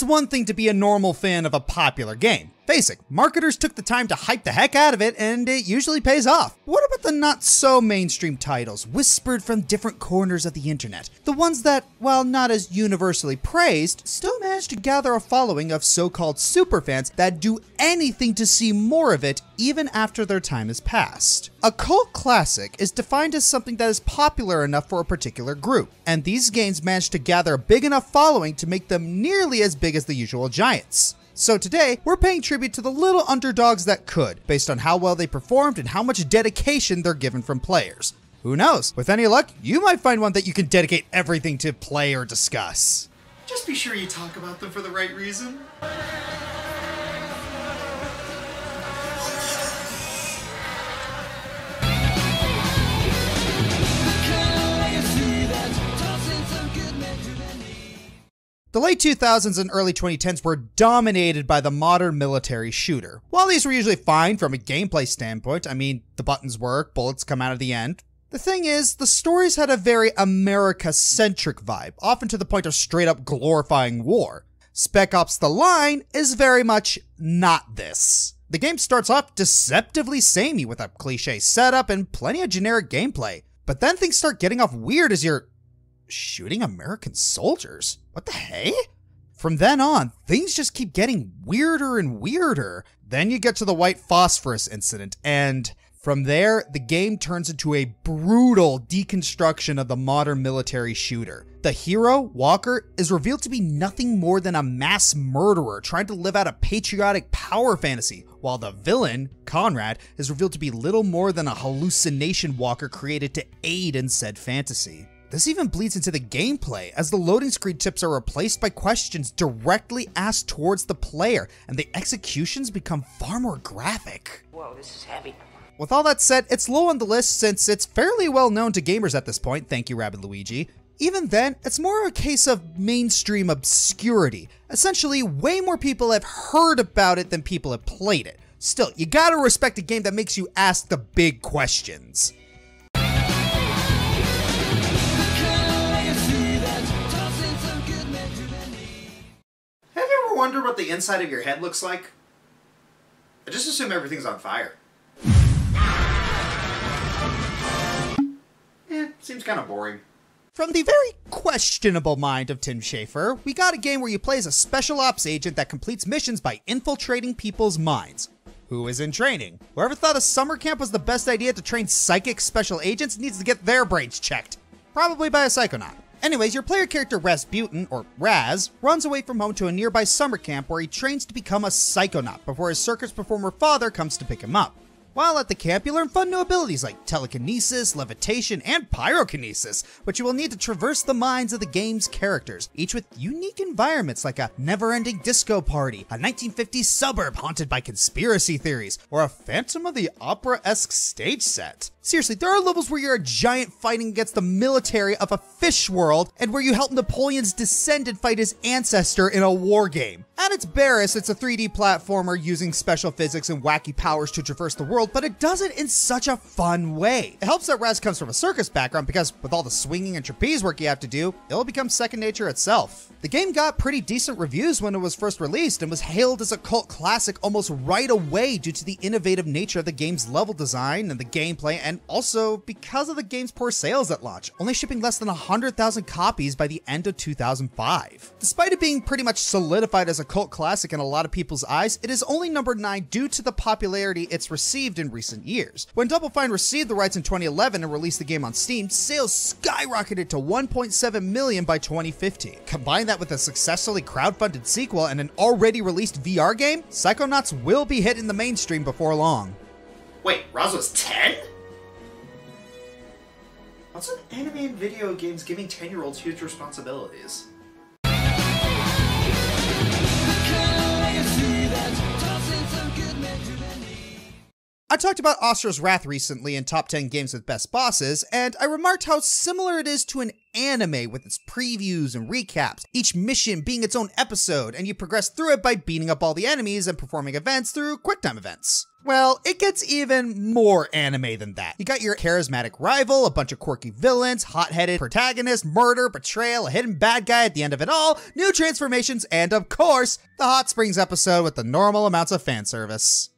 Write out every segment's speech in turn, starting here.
It's one thing to be a normal fan of a popular game. Basic, marketers took the time to hype the heck out of it, and it usually pays off. What about the not-so-mainstream titles, whispered from different corners of the internet? The ones that, while not as universally praised, still managed to gather a following of so-called superfans that do anything to see more of it, even after their time has passed. A cult classic is defined as something that is popular enough for a particular group, and these games managed to gather a big enough following to make them nearly as big as the usual giants. So today, we're paying tribute to the little underdogs that could, based on how well they performed and how much dedication they're given from players. Who knows? With any luck, you might find one that you can dedicate everything to play or discuss. Just be sure you talk about them for the right reason. The late 2000s and early 2010s were dominated by the modern military shooter. While these were usually fine from a gameplay standpoint, I mean, the buttons work, bullets come out of the end. The thing is, the stories had a very America-centric vibe, often to the point of straight up glorifying war. Spec Ops the Line is very much not this. The game starts off deceptively samey with a cliche setup and plenty of generic gameplay, but then things start getting off weird as you're shooting American soldiers? What the hey? From then on, things just keep getting weirder and weirder. Then you get to the white phosphorus incident, and from there, the game turns into a brutal deconstruction of the modern military shooter. The hero, Walker, is revealed to be nothing more than a mass murderer trying to live out a patriotic power fantasy, while the villain, Conrad, is revealed to be little more than a hallucination Walker created to aid in said fantasy. This even bleeds into the gameplay, as the loading screen tips are replaced by questions directly asked towards the player, and the executions become far more graphic. Whoa, this is heavy. With all that said, it's low on the list since it's fairly well known to gamers at this point, thank you Rabbid Luigi. Even then, it's more a case of mainstream obscurity. Essentially, way more people have heard about it than people have played it. Still, you gotta respect a game that makes you ask the big questions. Wonder what the inside of your head looks like? I just assume everything's on fire. Seems kind of boring. From the very questionable mind of Tim Schafer, we got a game where you play as a special ops agent that completes missions by infiltrating people's minds. Who is in training? Whoever thought a summer camp was the best idea to train psychic special agents needs to get their brains checked. Probably by a psychonaut. Anyways, your player character Rasputin, or Raz, runs away from home to a nearby summer camp where he trains to become a psychonaut before his circus performer father comes to pick him up. While at the camp, you learn fun new abilities like telekinesis, levitation, and pyrokinesis, which you will need to traverse the minds of the game's characters, each with unique environments like a never-ending disco party, a 1950s suburb haunted by conspiracy theories, or a Phantom of the Opera-esque stage set. Seriously, there are levels where you're a giant fighting against the military of a fish world, and where you help Napoleon's descendant fight his ancestor in a war game. At its barest, it's a 3D platformer using special physics and wacky powers to traverse the world, but it does it in such a fun way. It helps that Raz comes from a circus background because with all the swinging and trapeze work you have to do, it'll become second nature itself. The game got pretty decent reviews when it was first released and was hailed as a cult classic almost right away due to the innovative nature of the game's level design and the gameplay, and also because of the game's poor sales at launch, only shipping less than 100,000 copies by the end of 2005. Despite it being pretty much solidified as a cult classic in a lot of people's eyes, it is only number 9 due to the popularity it's received in recent years. When Double Fine received the rights in 2011 and released the game on Steam, sales skyrocketed to 1.7 million by 2015. Combine that with a successfully crowdfunded sequel and an already released VR game, Psychonauts will be hitting the mainstream before long. Wait, Roz was 10? What's an anime and video games giving 10-year-olds huge responsibilities? I talked about Astra's Wrath recently in Top 10 Games with Best Bosses, and I remarked how similar it is to an anime with its previews and recaps, each mission being its own episode, and you progress through it by beating up all the enemies and performing events through QuickTime events. Well, it gets even more anime than that. You got your charismatic rival, a bunch of quirky villains, hot-headed protagonist, murder, betrayal, a hidden bad guy at the end of it all, new transformations, and of course, the Hot Springs episode with the normal amounts of fan service.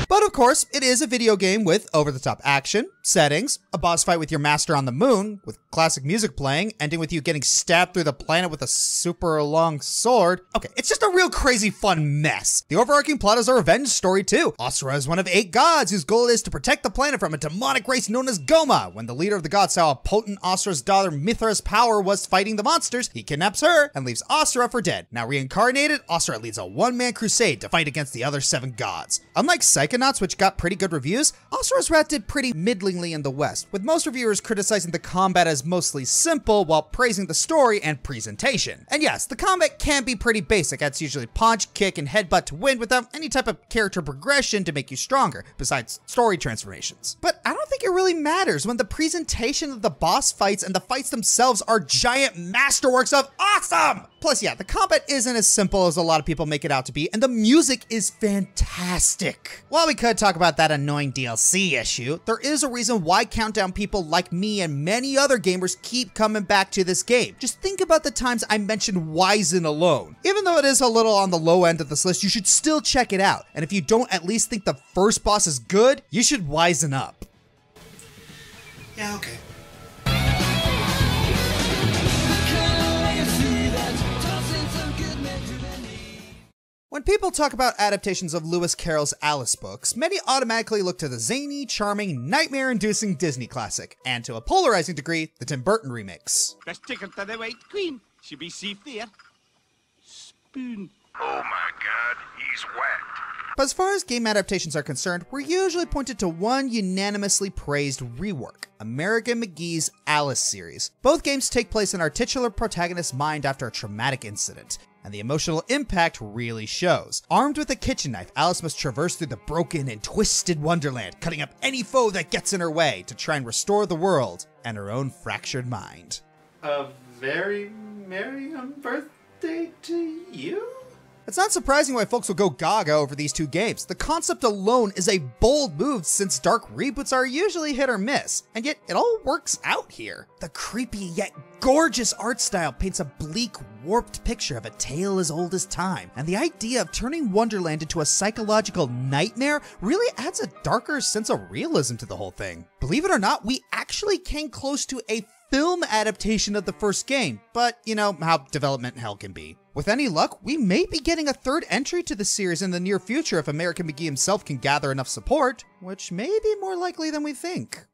But of course, it is a video game with over-the-top action, settings, a boss fight with your master on the moon, with classic music playing, ending with you getting stabbed through the planet with a super long sword. Okay, it's just a real crazy fun mess. The overarching plot is a revenge story too. Asura is one of 8 gods whose goal is to protect the planet from a demonic race known as Goma. When the leader of the gods saw how potent Asura's daughter Mithra's power was fighting the monsters, he kidnaps her and leaves Asura for dead. Now reincarnated, Asura leads a one-man crusade to fight against the other 7 gods. Unlike Psychonauts, which got pretty good reviews, Asura's Wrath did pretty middlingly in the West, with most reviewers criticizing the combat as mostly simple while praising the story and presentation. And yes, the combat can be pretty basic. It's usually punch, kick, and headbutt to win without any type of character progression to make you stronger, besides story transformations. But I don't think it really matters when the presentation of the boss fights and the fights themselves are giant masterworks of awesome! Plus, yeah, the combat isn't as simple as a lot of people make it out to be, and the music is fantastic. While we could talk about that annoying DLC issue, there is a reason why Countdown people like me and many other gamers keep coming back to this game. Just think about the times I mentioned Wizen alone. Even though it is a little on the low end of this list, you should still check it out. And if you don't at least think the first boss is good, you should Wizen up. Yeah, okay. When people talk about adaptations of Lewis Carroll's Alice books, many automatically look to the zany, charming, nightmare-inducing Disney classic, and to a polarizing degree, the Tim Burton remix. Best ticket to the White Queen. She be safe there. Spoon. Oh my god, he's wet. But as far as game adaptations are concerned, we're usually pointed to one unanimously praised rework, American McGee's Alice series. Both games take place in our titular protagonist's mind after a traumatic incident, and the emotional impact really shows. Armed with a kitchen knife, Alice must traverse through the broken and twisted Wonderland, cutting up any foe that gets in her way to try and restore the world and her own fractured mind. A very merry birthday to you? It's not surprising why folks will go gaga over these two games. The concept alone is a bold move since dark reboots are usually hit or miss, and yet it all works out here. The creepy yet gorgeous art style paints a bleak, warped picture of a tale as old as time, and the idea of turning Wonderland into a psychological nightmare really adds a darker sense of realism to the whole thing. Believe it or not, we actually came close to a film adaptation of the first game, but you know how development hell can be. With any luck, we may be getting a third entry to the series in the near future if American McGee himself can gather enough support, which may be more likely than we think.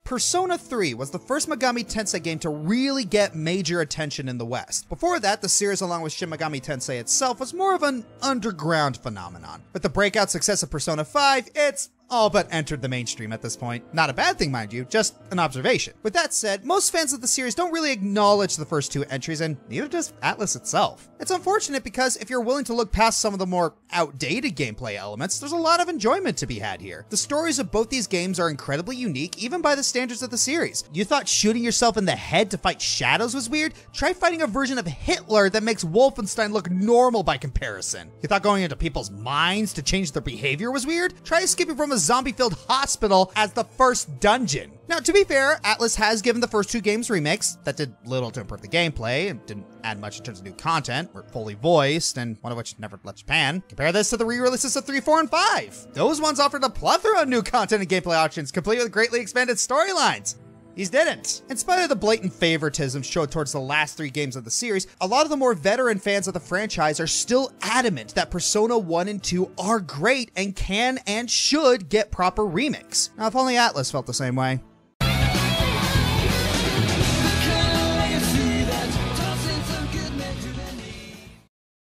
Persona 3 was the first Megami Tensei game to really get major attention in the West. Before that, the series along with Shin Megami Tensei itself was more of an underground phenomenon. With the breakout success of Persona 5, it's all but entered the mainstream at this point. Not a bad thing, mind you, just an observation. With that said, most fans of the series don't really acknowledge the first 2 entries, and neither does Atlus itself. It's unfortunate because if you're willing to look past some of the more outdated gameplay elements, there's a lot of enjoyment to be had here. The stories of both these games are incredibly unique, even by the standards of the series. You thought shooting yourself in the head to fight shadows was weird? Try fighting a version of Hitler that makes Wolfenstein look normal by comparison. You thought going into people's minds to change their behavior was weird? Try escaping from a zombie-filled hospital as the first dungeon. Now, to be fair, Atlus has given the first 2 games remakes that did little to improve the gameplay and didn't add much in terms of new content, were fully voiced, and one of which never left Japan. Compare this to the re-releases of 3, 4, and 5. Those ones offered a plethora of new content and gameplay options, complete with greatly expanded storylines. These didn't. In spite of the blatant favoritism showed towards the last 3 games of the series, a lot of the more veteran fans of the franchise are still adamant that Persona 1 and 2 are great and can and should get proper remakes. Now, if only Atlus felt the same way.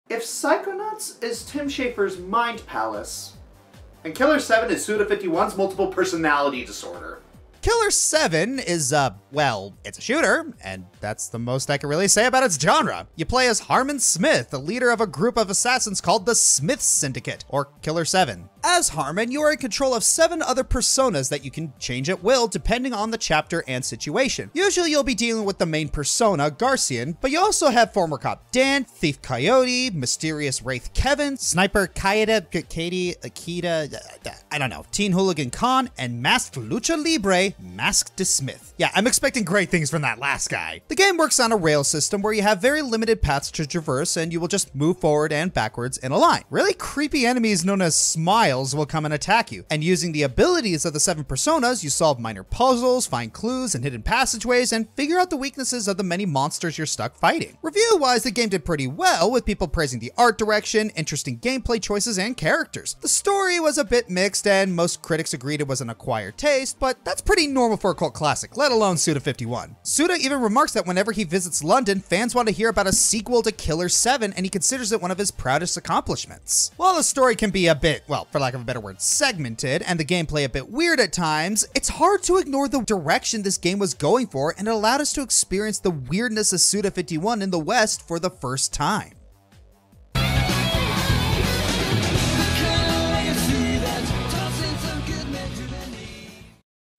If Psychonauts is Tim Schafer's mind palace, and Killer 7 is Suda51's multiple personality disorder, Killer 7 is, well, it's a shooter, and that's the most I can really say about its genre. You play as Harmon Smith, the leader of a group of assassins called the Smith Syndicate, or Killer 7. As Harmon, you are in control of 7 other personas that you can change at will depending on the chapter and situation. Usually you'll be dealing with the main persona, Garcian, but you also have former cop Dan, Thief Coyote, Mysterious Wraith Kevin, Sniper Katie, Akita, I don't know, Teen Hooligan Khan, and Masked Lucha Libre, Masked Smith. Yeah, I'm expecting great things from that last guy. The game works on a rail system where you have very limited paths to traverse and you will just move forward and backwards in a line. Really creepy enemies known as Smiles will come and attack you, and using the abilities of the 7 personas, you solve minor puzzles, find clues and hidden passageways, and figure out the weaknesses of the many monsters you're stuck fighting. Review-wise, the game did pretty well, with people praising the art direction, interesting gameplay choices, and characters. The story was a bit mixed, and most critics agreed it was an acquired taste, but that's pretty normal for a cult classic, let alone Suda51. Suda even remarks that whenever he visits London, fans want to hear about a sequel to Killer 7, and he considers it one of his proudest accomplishments. While the story can be a bit, well, for lack of a better word, segmented, and the gameplay a bit weird at times, it's hard to ignore the direction this game was going for, and it allowed us to experience the weirdness of Suda51 in the West for the first time.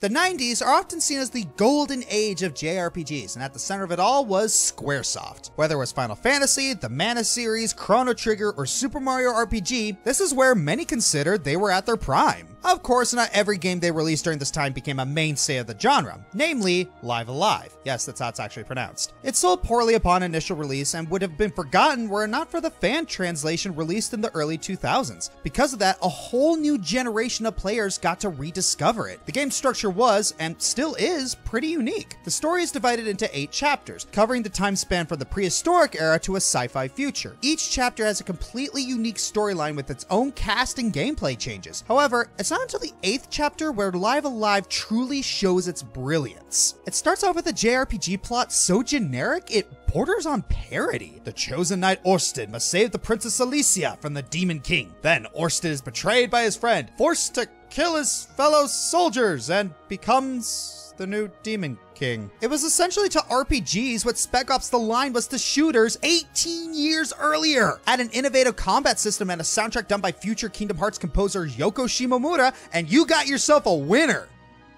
The 90s are often seen as the golden age of JRPGs, and at the center of it all was Squaresoft. Whether it was Final Fantasy, the Mana series, Chrono Trigger, or Super Mario RPG, this is where many considered they were at their prime. Of course, not every game they released during this time became a mainstay of the genre, namely Live Alive. Yes, that's how it's actually pronounced. It sold poorly upon initial release and would have been forgotten were it not for the fan translation released in the early 2000s. Because of that, a whole new generation of players got to rediscover it. The game's structure was, and still is, pretty unique. The story is divided into 8 chapters, covering the time span from the prehistoric era to a sci-fi future. Each chapter has a completely unique storyline with its own cast and gameplay changes. However, it's not until the 8th chapter where Live Alive truly shows its brilliance. It starts off with a JRPG plot so generic it borders on parody. The chosen knight Orsted must save the Princess Alicia from the Demon King. Then Orsted is betrayed by his friend, forced to kill his fellow soldiers, and becomes the new Demon King. It was essentially to RPGs what Spec Ops the Line was to shooters 18 years earlier. Add an innovative combat system and a soundtrack done by future Kingdom Hearts composer Yoko Shimomura, and you got yourself a winner.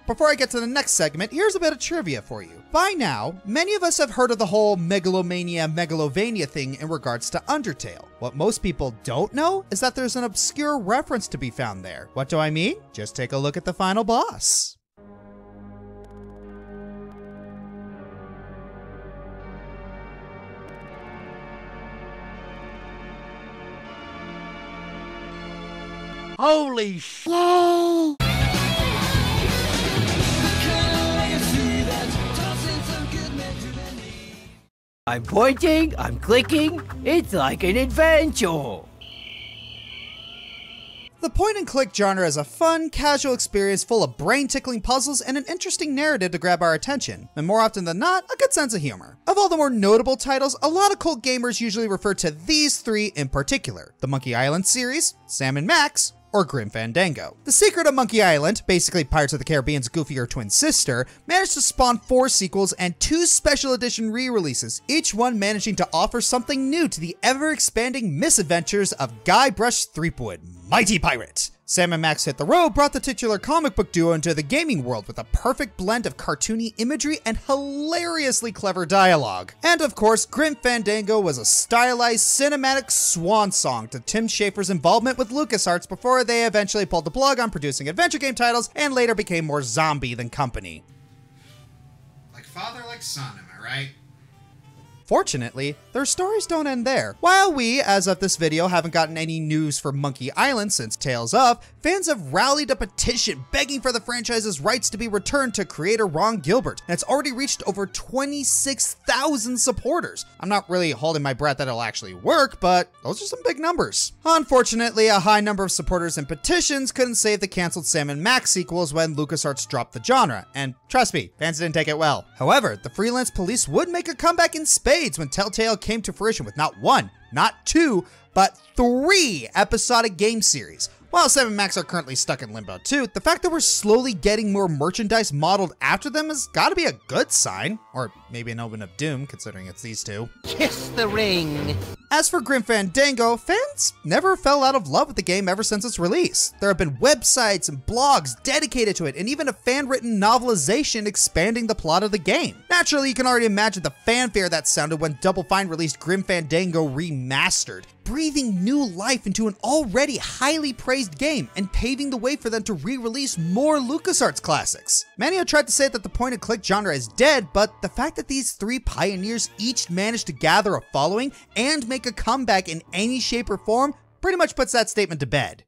Before I get to the next segment, here's a bit of trivia for you. By now, many of us have heard of the whole Megalovania thing in regards to Undertale. What most people don't know is that there's an obscure reference to be found there. What do I mean? Just take a look at the final boss. Holy sh! Yay! I'm pointing, I'm clicking, it's like an adventure. The point-and-click genre is a fun, casual experience full of brain-tickling puzzles and an interesting narrative to grab our attention, and more often than not, a good sense of humor. Of all the more notable titles, a lot of cult gamers usually refer to these 3 in particular: the Monkey Island series, Sam & Max, or Grim Fandango. The secret of Monkey Island, basically Pirates of the Caribbean's goofier twin sister, managed to spawn 4 sequels and 2 special edition re-releases, each one managing to offer something new to the ever-expanding misadventures of Guybrush Threepwood, Mighty Pirate. Sam & Max Hit the Road brought the titular comic book duo into the gaming world with a perfect blend of cartoony imagery and hilariously clever dialogue. And of course, Grim Fandango was a stylized cinematic swan song to Tim Schafer's involvement with LucasArts before they eventually pulled the plug on producing adventure game titles and later became more zombie than company. Like father, like son, am I right? Fortunately, their stories don't end there. While we, as of this video, haven't gotten any news for Monkey Island since Tales of, fans have rallied a petition begging for the franchise's rights to be returned to creator Ron Gilbert, and it's already reached over 26,000 supporters. I'm not really holding my breath that it'll actually work, but those are some big numbers. Unfortunately, a high number of supporters and petitions couldn't save the canceled Sam & Max sequels when LucasArts dropped the genre, and trust me, fans didn't take it well. However, the freelance police would make a comeback in spades when Telltale came to fruition with not 1, not 2, but 3 episodic game series. While 7 Max are currently stuck in limbo too, the fact that we're slowly getting more merchandise modeled after them has gotta be a good sign. Or maybe an omen of doom, considering it's these two. Kiss the ring. As for Grim Fandango, fans never fell out of love with the game ever since its release. There have been websites and blogs dedicated to it, and even a fan-written novelization expanding the plot of the game. Naturally, you can already imagine the fanfare that sounded when Double Fine released Grim Fandango Remastered, breathing new life into an already highly praised game and paving the way for them to re-release more LucasArts classics. Many have tried to say that the point-and-click genre is dead, but the fact that these 3 pioneers each managed to gather a following and make a comeback in any shape or form pretty much puts that statement to bed.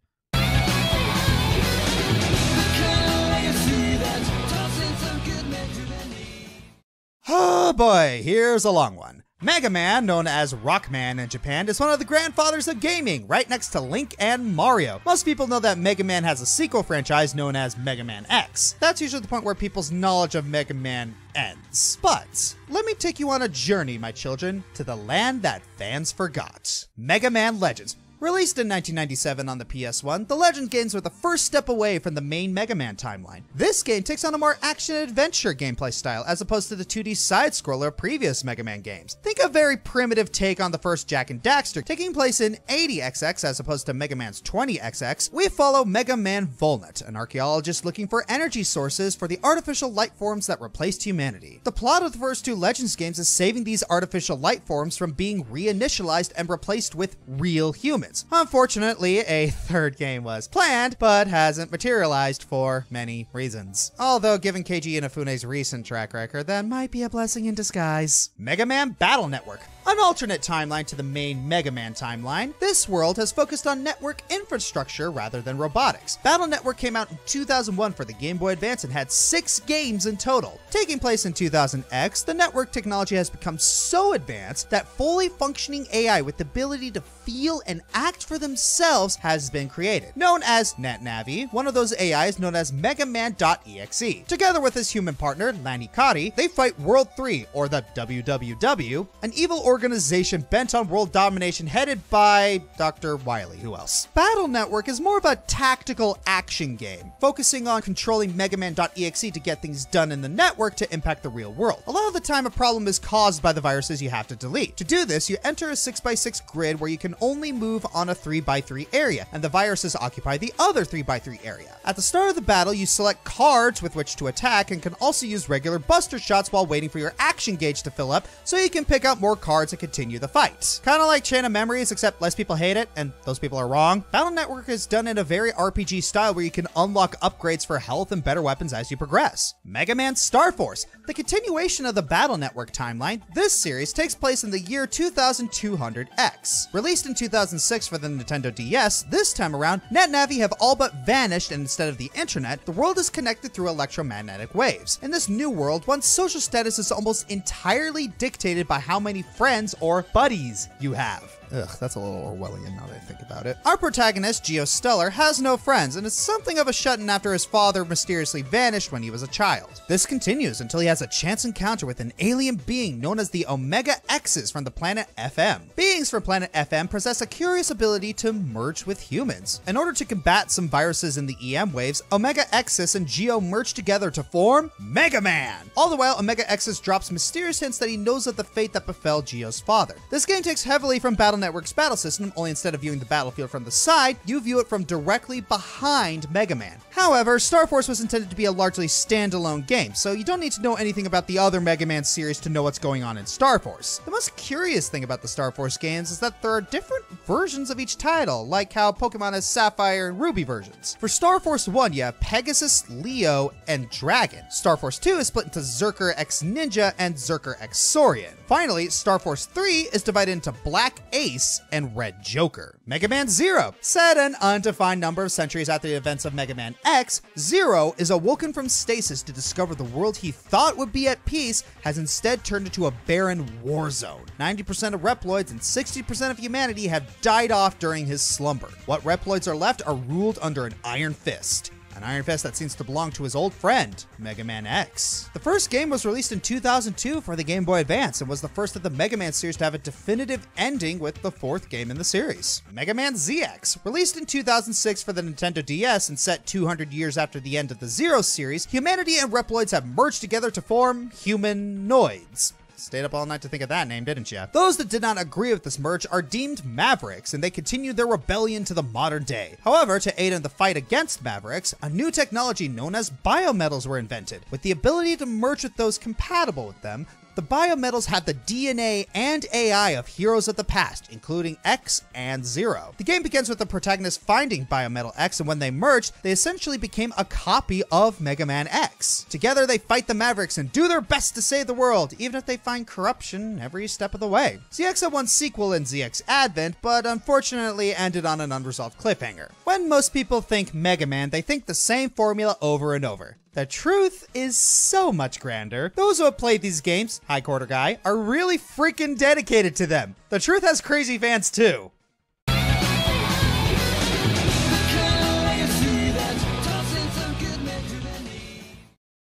Oh boy, here's a long one. Mega Man, known as Rockman in Japan, is one of the grandfathers of gaming, right next to Link and Mario. Most people know that Mega Man has a sequel franchise known as Mega Man X. That's usually the point where people's knowledge of Mega Man ends. But let me take you on a journey, my children, to the land that fans forgot. Mega Man Legends. Released in 1997 on the PS1, the Legend games were the first step away from the main Mega Man timeline. This game takes on a more action-adventure gameplay style as opposed to the 2D side-scroller of previous Mega Man games. Think a very primitive take on the first Jak and Daxter. Taking place in 80XX as opposed to Mega Man's 20XX, we follow Mega Man Volnut, an archaeologist looking for energy sources for the artificial life forms that replaced humanity. The plot of the first 2 Legends games is saving these artificial life forms from being reinitialized and replaced with real humans. Unfortunately, a 3rd game was planned, but hasn't materialized for many reasons. Although, given Keiji Inafune's recent track record, that might be a blessing in disguise. Mega Man Battle Network. An alternate timeline to the main Mega Man timeline, this world has focused on network infrastructure rather than robotics. Battle Network came out in 2001 for the Game Boy Advance and had 6 games in total. Taking place in 2000X, the network technology has become so advanced that fully functioning AI with the ability to feel and act for themselves has been created. Known as NetNavi, one of those AIs known as MegaMan.exe. Together with his human partner, Lanny Kari, they fight World 3, or the WWW, an evil organization bent on world domination headed by Dr. Wily. Who else? Battle Network is more of a tactical action game, focusing on controlling MegaMan.exe to get things done in the network to impact the real world. A lot of the time, a problem is caused by the viruses you have to delete. To do this, you enter a 6x6 grid where you can only move on a 3x3 area, and the viruses occupy the other 3x3 area. At the start of the battle, you select cards with which to attack and can also use regular buster shots while waiting for your action gauge to fill up so you can pick up more cards and continue the fight. Kinda like Chain of Memories, except less people hate it, and those people are wrong. Battle Network is done in a very RPG style where you can unlock upgrades for health and better weapons as you progress. Mega Man Star Force. The continuation of the Battle Network timeline, this series takes place in the year 2200X. Released in 2006 for the Nintendo DS, this time around, NetNavi have all but vanished, and instead of the internet, the world is connected through electromagnetic waves. In this new world, one's social status is almost entirely dictated by how many friends or buddies you have. Ugh, that's a little Orwellian now that I think about it. Our protagonist, Geostellar, has no friends and is something of a shut-in after his father mysteriously vanished when he was a child. This continues until he has a chance encounter with an alien being known as the Omega X's from the planet FM. Beings from planet FM possess a curious ability to merge with humans. In order to combat some viruses in the EM waves, Omega X's and Geo merge together to form Mega Man. All the while, Omega X's drops mysterious hints that he knows of the fate that befell Geo's father. This game takes heavily from Battle Network's battle system, only instead of viewing the battlefield from the side, you view it from directly behind Mega Man. However, Star Force was intended to be a largely standalone game, so you don't need to know anything about the other Mega Man series to know what's going on in Star Force. The most curious thing about the Star Force games is that there are different versions of each title, like how Pokemon has Sapphire and Ruby versions. For Star Force 1, you have Pegasus, Leo, and Dragon. Star Force 2 is split into Zerker X Ninja and Zerker X Saurian. Finally, Star Force 3 is divided into Black Ace and Red Joker. Mega Man Zero. Set an undefined number of centuries after the events of Mega Man X, Zero is awoken from stasis to discover the world he thought would be at peace has instead turned into a barren war zone. 90% of Reploids and 60% of humanity have died off during his slumber. What Reploids are left are ruled under an iron fist. an Iron Fist that seems to belong to his old friend, Mega Man X. The first game was released in 2002 for the Game Boy Advance and was the first of the Mega Man series to have a definitive ending with the fourth game in the series. Mega Man ZX, released in 2006 for the Nintendo DS and set 200 years after the end of the Zero series, humanity and Reploids have merged together to form Humanoids. Stayed up all night to think of that name, didn't you? Those that did not agree with this merge are deemed Mavericks, and they continue their rebellion to the modern day. However, to aid in the fight against Mavericks, a new technology known as biometals were invented. With the ability to merge with those compatible with them, the biometals have the DNA and AI of heroes of the past, including X and Zero. The game begins with the protagonist finding Biometal X, and when they merged, they essentially became a copy of Mega Man X. Together, they fight the Mavericks and do their best to save the world, even if they find corruption every step of the way. ZX had one sequel in ZX Advent, but unfortunately ended on an unresolved cliffhanger. When most people think Mega Man, they think the same formula over and over. The truth is so much grander. Those who have played these games, High Quarter Guy, are really freaking dedicated to them. The truth has crazy fans too.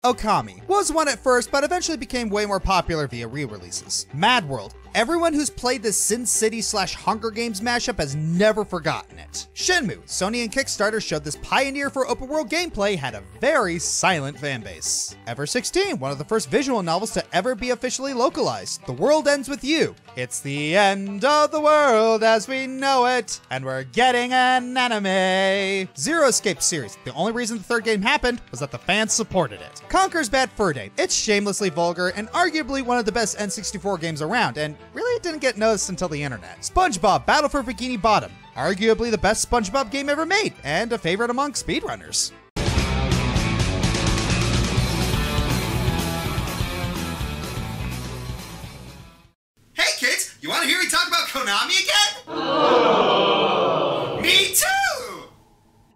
Okami was one at first, but eventually became way more popular via re-releases. Mad World. Everyone who's played this Sin City / Hunger Games mashup has never forgotten it. Shenmue, Sony and Kickstarter showed this pioneer for open world gameplay had a very silent fanbase. Ever 16, one of the first visual novels to ever be officially localized. The World Ends With You. It's the end of the world as we know it, and we're getting an anime. Zero Escape series. The only reason the third game happened was that the fans supported it. Conker's Bad Fur Day. It's shamelessly vulgar and arguably one of the best N64 games around, and really didn't get noticed until the internet. Spongebob Battle for Bikini Bottom. Arguably the best SpongeBob game ever made, and a favorite among speedrunners. Hey kids, you want to hear me talk about Konami again? Oh. Me too!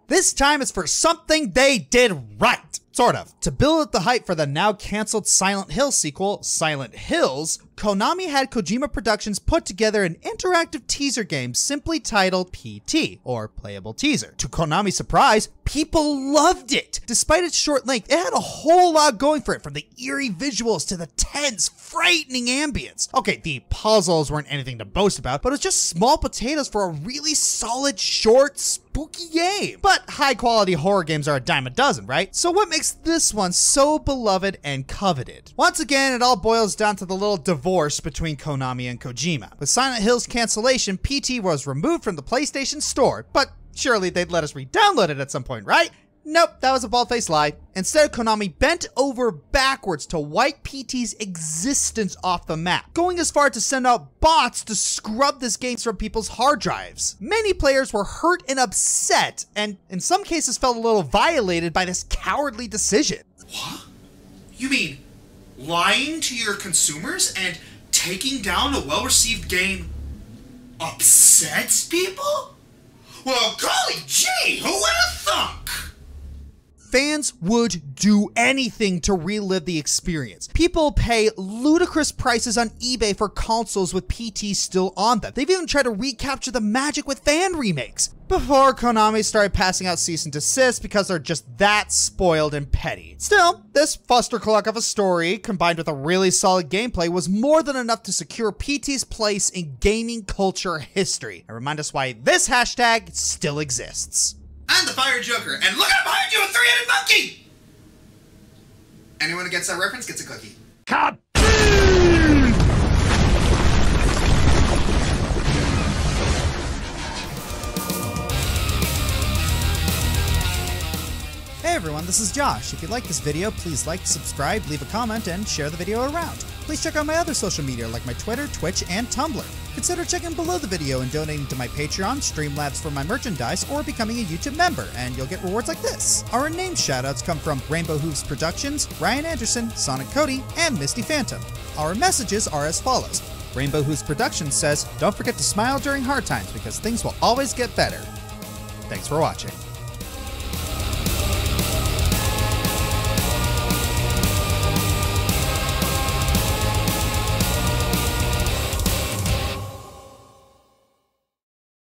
This time it's for something they did right. Sort of. To build up the hype for the now canceled Silent Hill sequel, Silent Hills, Konami had Kojima Productions put together an interactive teaser game simply titled PT, or Playable Teaser. To Konami's surprise, people loved it! Despite its short length, it had a whole lot going for it, from the eerie visuals to the tense, frightening ambience. Okay, the puzzles weren't anything to boast about, but it was just small potatoes for a really solid, short, spooky game. But high-quality horror games are a dime a dozen, right? So what makes this one so beloved and coveted? Once again, it all boils down to the little divorce between Konami and Kojima. With Silent Hill's cancellation, PT was removed from the PlayStation Store, but surely they'd let us re-download it at some point, right? Nope, that was a bald-faced lie. Instead, Konami bent over backwards to wipe PT's existence off the map, going as far to send out bots to scrub this game from people's hard drives. Many players were hurt and upset, and in some cases felt a little violated by this cowardly decision. What? You mean lying to your consumers and taking down a well-received game upsets people? Well, golly gee, who would have thunk? Fans would do anything to relive the experience. People pay ludicrous prices on eBay for consoles with PT still on them. They've even tried to recapture the magic with fan remakes, before Konami started passing out cease and desist because they're just that spoiled and petty. Still, this fustercluck of a story, combined with a really solid gameplay, was more than enough to secure PT's place in gaming culture history, and remind us why this hashtag still exists. I'm the Fire Joker, and look out behind you, a three-headed monkey! Anyone who gets that reference gets a cookie. Hey everyone, this is Josh. If you like this video, please like, subscribe, leave a comment, and share the video around. Please check out my other social media like my Twitter, Twitch, and Tumblr. Consider checking below the video and donating to my Patreon, Streamlabs for my merchandise, or becoming a YouTube member, and you'll get rewards like this. Our name shoutouts come from Rainbow Hooves Productions, Ryan Anderson, Sonic Cody, and Misty Phantom. Our messages are as follows. Rainbow Hooves Productions says, don't forget to smile during hard times because things will always get better. Thanks for watching.